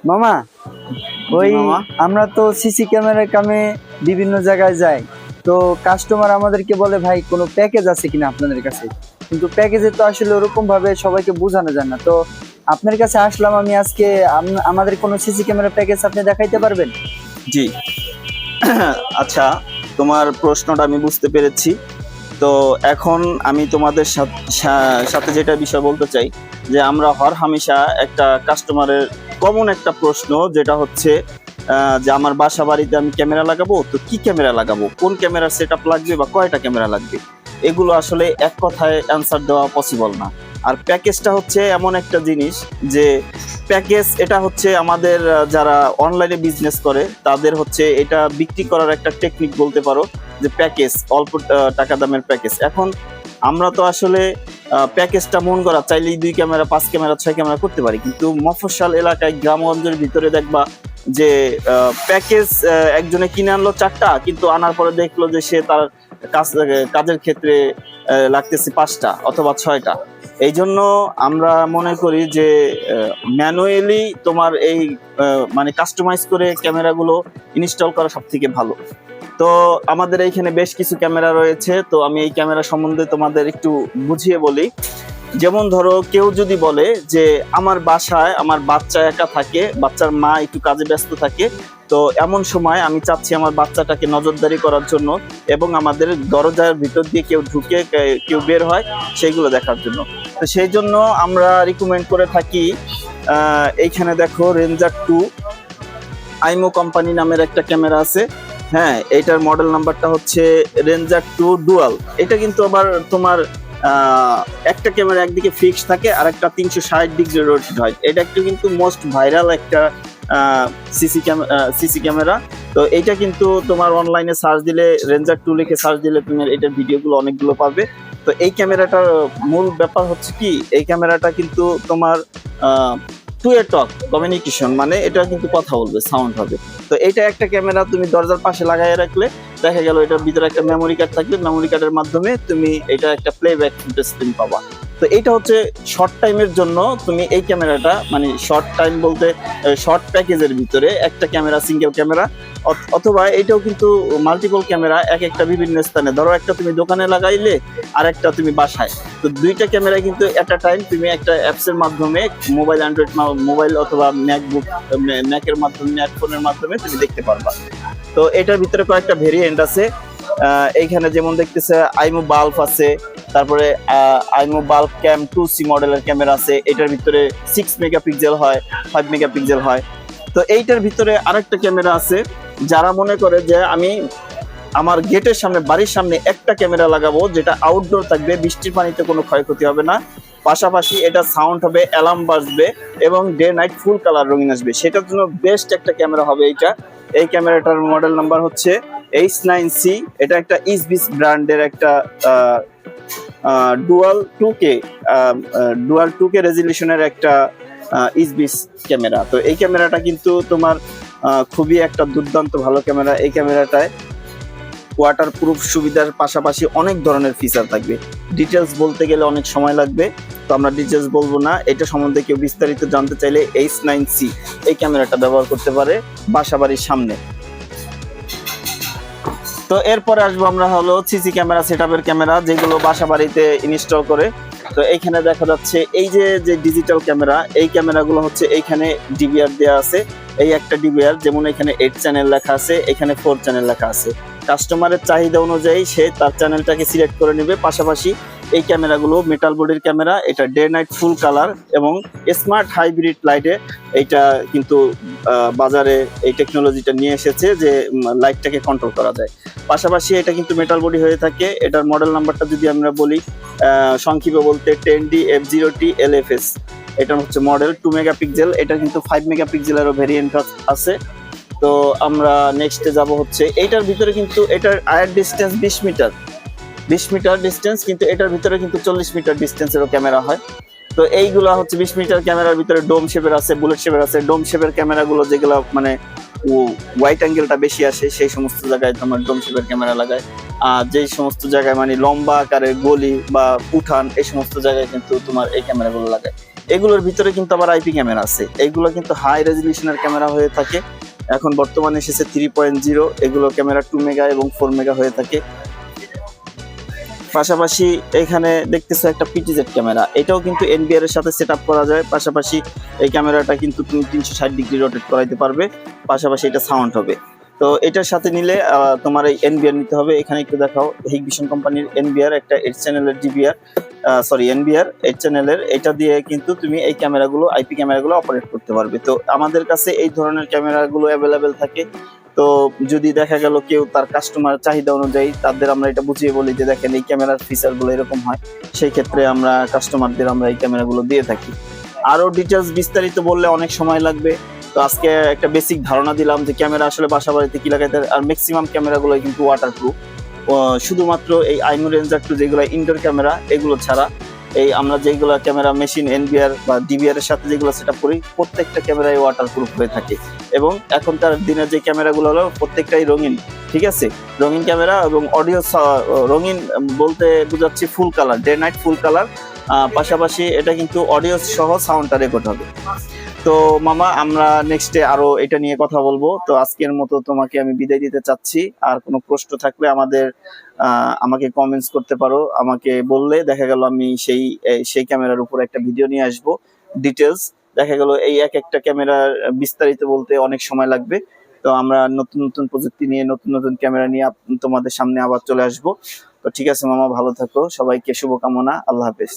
মামা, ওই মামা, আমরা তো সিসি ক্যামেরার কামে বিভিন্ন জায়গায় যাই, তো কাস্টমার আমাদেরকে বলে ভাই কোনো প্যাকেজ আছে কিনা আপনাদের কাছে, কিন্তু প্যাকেজে তো আসলে ওরকম ভাবে সবাইকে বোঝানো যায় না। তো আপনার কাছে আসলাম আমি আজকে, আমাদের কোনো সিসি ক্যামেরা প্যাকেজ আপনি দেখাইতে পারবেন? জি। আচ্ছা, তোমার প্রশ্নটা আমি বুঝতে পেরেছি। তো এখন আমি তোমাদের সাথে যেটা বিষয় বলতে চাই, যে আমরা হর হামেশা একটা কাস্টমারের কমন একটা প্রশ্ন, যেটা হচ্ছে যে আমার বাসা বাড়িতে আমি ক্যামেরা লাগাবো, তো কি ক্যামেরা লাগাবো, কোন ক্যামেরার সেট আপ লাগবে বা কয়টা ক্যামেরা লাগবে, এগুলো আসলে এক কথায় অ্যান্সার দেওয়া পসিবল না। আর প্যাকেজটা হচ্ছে এমন একটা জিনিস, যে প্যাকেজ এটা হচ্ছে আমাদের যারা অনলাইনে বিজনেস করে তাদের হচ্ছে এটা বিক্রি করার একটা টেকনিক বলতে পারো, যে প্যাকেজ অল্প টাকা দামের প্যাকেজ। এখন আমরা তো আসলে প্যাকেজটা মন করা চাইলেই 2 ক্যামেরা 5 ক্যামেরা 6 ক্যামেরা করতে পারি, কিন্তু মফস্বল এলাকায় গ্রামগঞ্জের ভিতরে দেখবা যে প্যাকেজ একজনে কিনে আনলো 4টা, কিন্তু আনার পরে দেখলো যে সে তার কাজের ক্ষেত্রে লাগতেছে 5টা অথবা 6টা। এই জন্য আমরা মনে করি যে ম্যানুয়ালি তোমার এই মানে কাস্টমাইজ করে ক্যামেরাগুলো ইনস্টল করা সব থেকে ভালো। তো আমাদের এইখানে বেশ কিছু ক্যামেরা রয়েছে, তো আমি এই ক্যামেরা সম্বন্ধে তোমাদের একটু বুঝিয়ে বলি। যেমন ধরো, কেউ যদি বলে যে আমার বাসায় আমার বাচ্চা একা থাকে, বাচ্চার মা একটু কাজে ব্যস্ত থাকে, তো এমন সময় আমি চাচ্ছি আমার বাচ্চাটাকে নজরদারি করার জন্য এবং আমাদের দরজার ভিতর দিয়ে কেউ ঢুকে কেউ বের হয় সেইগুলো দেখার জন্য। তো সেই জন্য আমরা রিকমেন্ড করে থাকি, এইখানে দেখো রেঞ্জার 2 আইমো কোম্পানি নামের একটা ক্যামেরা আছে। হ্যাঁ, এটার মডেল নাম্বারটা হচ্ছে রেঞ্জার 2 ডুয়াল। এটা কিন্তু আবার তোমার একটা ক্যামেরা একদিকে ফিক্স থাকে আর একটা 360 ডিগ্রি রোটেট হয়। এটা একটু কিন্তু মোস্ট ভাইরাল একটা সিসি ক্যামেরা। তো এইটা কিন্তু তোমার অনলাইনে সার্চ দিলে, রেঞ্জার 2 লিখে সার্চ দিলে তুমি এটার ভিডিওগুলো অনেকগুলো পাবে। তো এই ক্যামেরাটার মূল ব্যাপার হচ্ছে কি, এই ক্যামেরাটা কিন্তু তোমার টু এ টক কমিউনিকেশন, মানে এটা কিন্তু কথা বলবে, সাউন্ড হবে। তো এটা একটা ক্যামেরা তুমি দরজার পাশে লাগাই রাখলে দেখা গেল এটার ভিতরে একটা মেমোরি কার্ড থাকবে, মেমোরি কার্ডের মাধ্যমে তুমি এটা একটা প্লেব্যাক ফুটেজ তুমি পাবা। তো এটা হচ্ছে শর্ট টাইমের জন্য তুমি এই ক্যামেরাটা, মানে শর্ট টাইম বলতে শর্ট প্যাকেজের ভিতরে একটা ক্যামেরা, সিঙ্গেল ক্যামেরা, অথবা এটাও কিন্তু মাল্টিপল ক্যামেরা, এক একটা বিভিন্ন স্থানে। ধরো একটা তুমি দোকানে লাগাইলে আর একটা তুমি বাসায়, তো 2টা ক্যামেরা কিন্তু এট আ টাইম তুমি একটা অ্যাপসের মাধ্যমে মোবাইল, অ্যান্ড্রয়েড মোবাইল অথবা ম্যাকবুক, ম্যাকের মাধ্যমে, ম্যাক ফোনের মাধ্যমে তুমি দেখতে পারবা। তো এটার ভিতরে কয়েকটা ভেরিয়েন্ট আছে। এইখানে যেমন দেখতেছে আইমো বাল্ব আছে, তারপরে আইমো বাল্ব ক্যাম 2C মডেলের ক্যামেরা আছে। এটার ভিতরে 6 মেগাপিক্সেল হয়, 5 মেগাপিক্সেল হয়। তো এইটার ভিতরে আরেকটা ক্যামেরা আছে, যারা মনে করে যে আমি আমার গেটের সামনে, বাড়ির সামনে একটা ক্যামেরা লাগাবো যেটা আউটডোর থাকবে, বৃষ্টির পানিতে কোনো ক্ষয়ক্ষতি হবে না, পাশাপাশি এটা সাউন্ড হবে, অ্যালার্ম বাজবে এবং ডে নাইট ফুল কালার রঙিন আসবে, সেটার জন্য বেস্ট একটা ক্যামেরা হবে এইটা। এই ক্যামেরাটার মডেল নাম্বার হচ্ছে H9C। এটা একটা ইসবিস ব্র্যান্ডের একটা ডুয়াল 2K রেজলিউশনের একটা ইসবিস ক্যামেরা। তো এই ক্যামেরাটা কিন্তু তোমার খুবই একটা দুর্দান্ত ভালো ক্যামেরা। এই ক্যামেরাটায় ওয়াটার প্রুফ সুবিধার পাশাপাশি অনেক ধরনের ফিচার থাকবে। ডিটেলস বলতে গেলে অনেক সময় লাগবে, তো আমরা ডিটেলস বলবো না। এটা সম্বন্ধে কেউ বিস্তারিত জানতে চাইলে H9C এই ক্যামেরাটা ব্যবহার করতে পারে বাসা বাড়ির সামনে। তো এরপরে আসবো আমরা হলো সিসি ক্যামেরা সেটআপের ক্যামেরা, যেগুলো বাসা বাড়িতে ইনস্টল করে। তো এইখানে দেখা যাচ্ছে এই যে ডিজিটাল ক্যামেরা, এই ক্যামেরাগুলো হচ্ছে এইখানে ডিভিআর দেওয়া আছে। এই একটা ডিভিআর, যেমন এখানে 8 চ্যানেল লেখা আছে, এখানে 4 চ্যানেল লেখা আছে। কাস্টমারের চাহিদা অনুযায়ী সে তার চ্যানেলটাকে সিলেক্ট করে নেবে। পাশাপাশি এই ক্যামেরাগুলো মেটাল বডির ক্যামেরা, এটা ডে নাইট ফুল কালার এবং স্মার্ট হাইব্রিড লাইটে এটা কিন্তু বাজারে এই টেকনোলজিটা নিয়ে এসেছে, যে লাইটটাকে কন্ট্রোল করা যায়। পাশাপাশি এটা কিন্তু মেটাল বডি হয়ে থাকে। এটার মডেল নাম্বারটা যদি আমরা বলি, সংক্ষেপে বলতে 10D-F0T LFS, এটা হচ্ছে মডেল 2 মেগাপিক্সেল। এটা কিন্তু 5 মেগাপিক্সেলেরও ভেরিয়েন্ট আছে। তো আমরা নেক্সটে যাব হচ্ছে এইটার ভিতরে কিন্তু এটার আয়ার ডিস্টেন্স 20 মিটার ডিস্টেন্স, কিন্তু এটার ভিতরে কিন্তু 40 মিটার ডিস্টেন্সেরও ক্যামেরা হয়। তো এইগুলা হচ্ছে 20 মিটার ক্যামেরার ভিতরে ডোম শেপের আছে, বুলেট শেপের আছে। ডোম শেপের ক্যামেরাগুলো যেগুলো মানে ওয়াইড অ্যাঙ্গেলটা বেশি আসে, সেই সমস্ত জায়গায় তোমার ডোম শেপের ক্যামেরা লাগায়। আর যেই সমস্ত জায়গায় মানে লম্বা আকারের গলি বা উঠান, এই সমস্ত জায়গায় কিন্তু তোমার এই ক্যামেরাগুলো লাগায়। এগুলোর ভিতরে কিন্তু আবার আইপি ক্যামেরা আছে, এইগুলো কিন্তু হাই রেজলিউশনের ক্যামেরা হয়ে থাকে। এখন বর্তমানে এসেছে 3.0, এগুলো ক্যামেরা 2 মেগা এবং 4 মেগা হয়ে থাকে। পাশাপাশি এখানে দেখতেছো একটা পিটিজেড ক্যামেরা, এটাও কিন্তু এনবিআর এর সাথে সেট আপ করা যায়। পাশাপাশি এই ক্যামেরাটা কিন্তু তুমি 360 ডিগ্রি রোটেট করাইতে পারবে, পাশাপাশি এটা সাউন্ড হবে। তো এটার সাথে নিলে তোমার এই এনবিআর নিতে হবে। এখানে একটু দেখাও, হিগভিশন কোম্পানির এনবিআর, একটা 8 চ্যানেলের ডিবিআর, এনবিআর 8 চ্যানেলের, এটা দিয়ে কিন্তু তুমি এই ক্যামেরাগুলো, আইপি ক্যামেরাগুলো অপারেট করতে পারবে। তো আমাদের কাছে এই ধরনের ক্যামেরাগুলো অ্যাভেলেবেল থাকে। তো যদি দেখা গেল কেউ তার কাস্টমার চাহিদা অনুযায়ী, তাদের আমরা এটা বুঝিয়ে বলি যে দেখেন এই ক্যামেরার ফিচারগুলো এরকম হয়, সেই ক্ষেত্রে আমরা কাস্টমারদের আমরা এই ক্যামেরাগুলো দিয়ে থাকি। আরো ডিটেলস বিস্তারিত বললে অনেক সময় লাগবে, তো আজকে একটা বেসিক ধারণা দিলাম যে ক্যামেরা আসলে বাসা বাড়িতে কি লাগাইতে। আর ম্যাক্সিমাম ক্যামেরাগুলো কিন্তু ওয়াটারপ্রুফ, শুধুমাত্র এই আইনো রেঞ্জার টু যেগুলো ইনডোর ক্যামেরা এগুলো ছাড়া এই আমরা যেগুলো ক্যামেরা মেশিন এনবিআর বা ডিবিআর এর সাথে যেগুলো সেট আপ করি, প্রত্যেকটা ক্যামেরাই ওয়াটারপ্রুফ হয়ে থাকে। এবং এখনকার দিনের যে ক্যামেরাগুলো হলো প্রত্যেকটাই রঙিন, ঠিক আছে, রঙিন ক্যামেরা এবং অডিও রঙিন বলতে বোঝাচ্ছি full colour, day night full colour. পাশাপাশি এটা কিন্তু অডিও সহ সাউন্ডটা রেকর্ড হবে। তো মামা, আমরা নেক্সটে আরো এটা নিয়ে কথা বলবো। তো আজকের মতো তোমাকে আমি বিদায় দিতে চাচ্ছি। আর কোনো প্রশ্ন থাকলে আমাকে কমেন্টস করতে পারো, আমাকে বললে দেখা গেল আমি সেই ক্যামেরার উপর একটা ভিডিও নিয়ে আসবো ডিটেলস। দেখা গেল এই এক একটা ক্যামেরার বিস্তারিত বলতে অনেক সময় লাগবে। তো আমরা নতুন নতুন প্রযুক্তি নিয়ে, নতুন নতুন ক্যামেরা নিয়ে তোমাদের সামনে আবার চলে আসবো। তো ঠিক আছে মামা, ভালো থাকো, সবাইকে শুভকামনা, আল্লাহ হাফেজ।